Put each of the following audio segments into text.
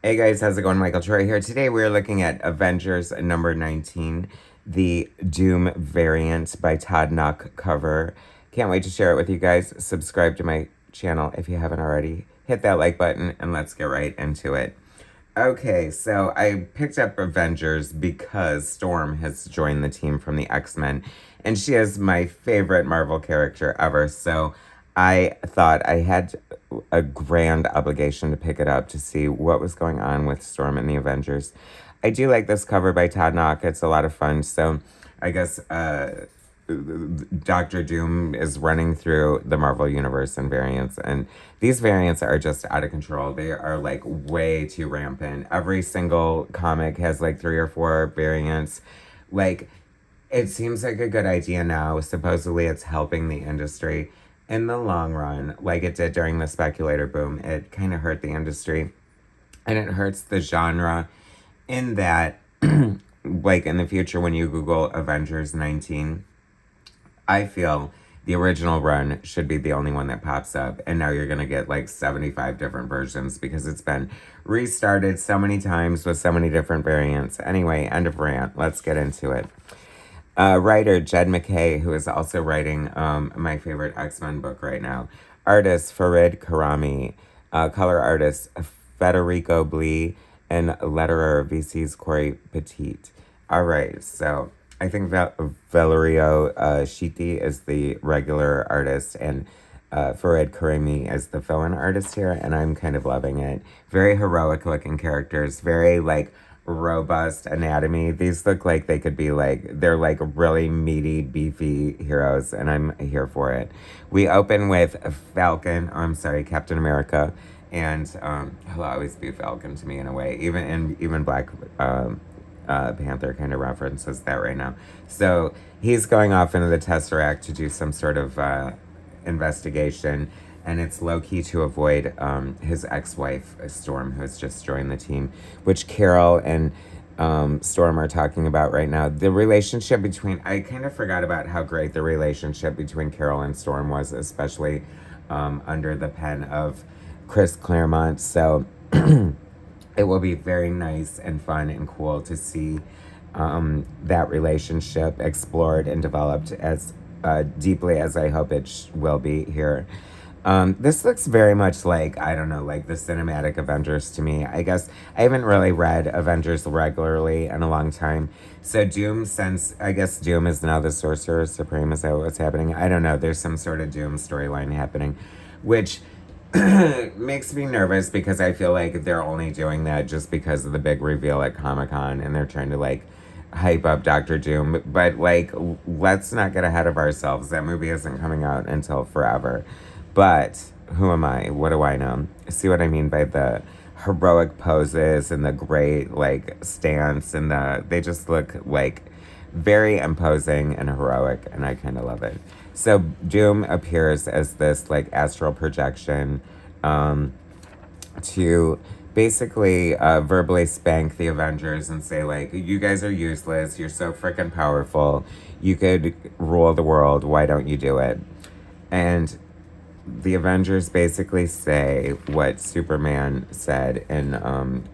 Hey guys, how's it going? Michael Troy here. Today we're looking at Avengers number 19, the Doom variant by Todd Knock cover. Can't wait to share it with you guys. Subscribe to my channel if you haven't already. Hit that like button and let's get right into it. Okay, so I picked up Avengers because Storm has joined the team from the X-Men, and she is my favorite Marvel character ever. So I thought I had a grand obligation to pick it up to see what was going on with Storm and the Avengers. I do like this cover by Todd Knock. It's a lot of fun. So I guess Doctor Doom is running through the Marvel Universe and variants, and these variants are just out of control. They are like way too rampant. Every single comic has like 3 or 4 variants. Like, it seems like a good idea now. Supposedly, it's helping the industry. In the long run, like it did during the speculator boom, it kind of hurt the industry, and it hurts the genre in that, like in the future, when you Google Avengers 19, I feel the original run should be the only one that pops up. And now you're going to get like 75 different versions because it's been restarted so many times with so many different variants. Anyway, end of rant. Let's get into it. Writer Jed MacKay, who is also writing my favorite X-Men book right now. Artist Farid Karami. Color artist Federico Blee. And letterer VC's Corey Petit. All right, so I think Valerio Shiti is the regular artist, and Farid Karimi is the fill-in artist here, and I'm kind of loving it. Very heroic looking characters, very like robust anatomy. These look like they could be like, they're like really meaty, beefy heroes, and I'm here for it. We open with Captain America, and he'll always be Falcon to me in a way, even Black Panther kind of references that right now. So he's going off into the Tesseract to do some sort of investigation, and it's low-key to avoid his ex-wife, Storm, who has just joined the team, which Carol and Storm are talking about right now. The relationship between... I kind of forgot about how great the relationship between Carol and Storm was, especially under the pen of Chris Claremont. So it will be very nice and fun and cool to see that relationship explored and developed as deeply as I hope it will be here. This looks very much like, I don't know, like the cinematic Avengers to me. I guess I haven't really read Avengers regularly in a long time. So Doom, I guess Doom is now the Sorcerer Supreme. Is that what's happening? I don't know. There's some sort of Doom storyline happening, which makes me nervous because I feel like they're only doing that just because of the big reveal at Comic-Con, and they're trying to like hype up Doctor Doom. But like, let's not get ahead of ourselves. That movie isn't coming out until forever. But who am I? What do I know? See what I mean by the heroic poses and the great like stance, and they just look like very imposing and heroic, and I kind of love it. So Doom appears as this like astral projection to basically verbally spank the Avengers and say like, you guys are useless, you're so freaking powerful, you could rule the world, why don't you do it? And the Avengers basically say what Superman said in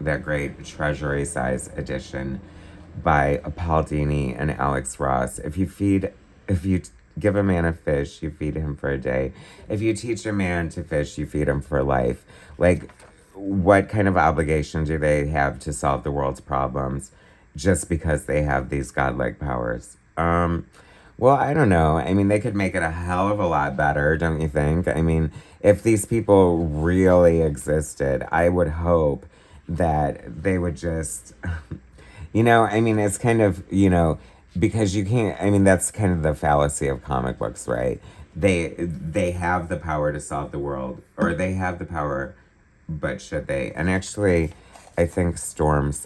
that great Treasury size edition by Paul Dini and Alex Ross. If you give a man a fish, you feed him for a day. If you teach a man to fish, you feed him for life. Like, what kind of obligation do they have to solve the world's problems just because they have these godlike powers? Well, I don't know. I mean, they could make it a hell of a lot better, don't you think? I mean, if these people really existed, I would hope that they would just, I mean, it's kind of, because you can't, I mean, that's kind of the fallacy of comic books, right? They have the power to solve the world, or they have the power, but should they? And actually, I think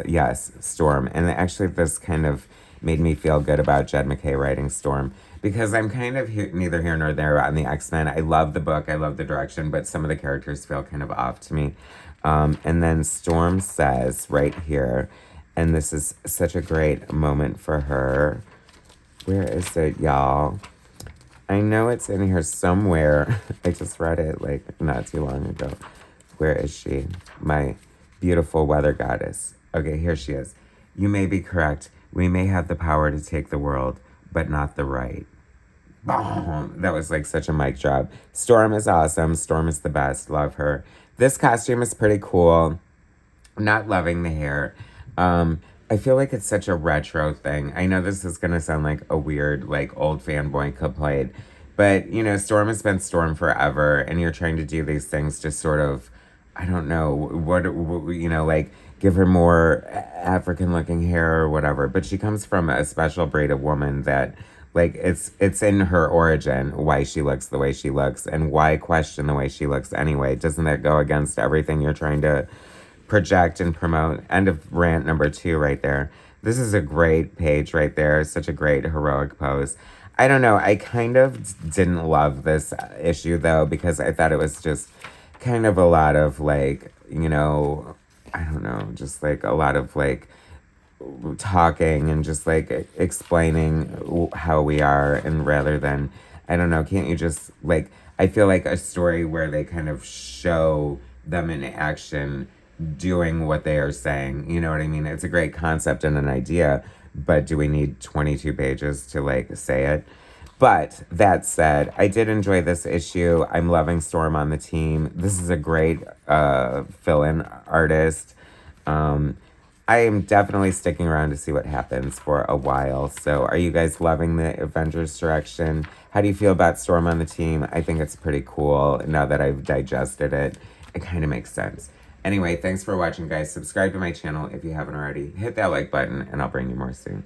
yes, Storm. And actually, this kind of made me feel good about Jed MacKay writing Storm, because I'm kind of neither here nor there on the X-Men. I love the book, I love the direction, but some of the characters feel kind of off to me. And then Storm says right here, and this is such a great moment for her. Where is it, y'all? I know it's in here somewhere. I just read it like not too long ago. Where is she? My beautiful weather goddess. Okay, here she is. You may be correct. We may have the power to take the world, but not the right. Boom. That was like such a mic drop. Storm is awesome. Storm is the best. Love her. This costume is pretty cool. Not loving the hair. I feel like it's such a retro thing. I know this is gonna sound like a weird, like old fanboy complaint, but you know, Storm has been Storm forever, and you're trying to do these things to sort of, I don't know, you know, like give her more African looking hair or whatever. But she comes from a special breed of woman that, like, it's in her origin why she looks the way she looks, and why question the way she looks anyway. Doesn't that go against everything you're trying to project and promote? End of rant number 2 right there. This is a great page right there. Such a great heroic pose. I don't know. I kind of didn't love this issue though, because I thought it was just kind of a lot of like, you know, I don't know, just like a lot of like talking and just like explaining how we are, and rather than, I don't know, can't you just like, I feel like a story where they kind of show them in action doing what they are saying. You know what I mean? It's a great concept and an idea, but do we need 22 pages to like say it? But that said, I did enjoy this issue. I'm loving Storm on the team. This is a great fill-in artist. I am definitely sticking around to see what happens for a while. So are you guys loving the Avengers direction? How do you feel about Storm on the team? I think it's pretty cool now that I've digested it. It kind of makes sense. Anyway, thanks for watching, guys. Subscribe to my channel if you haven't already. Hit that like button, and I'll bring you more soon.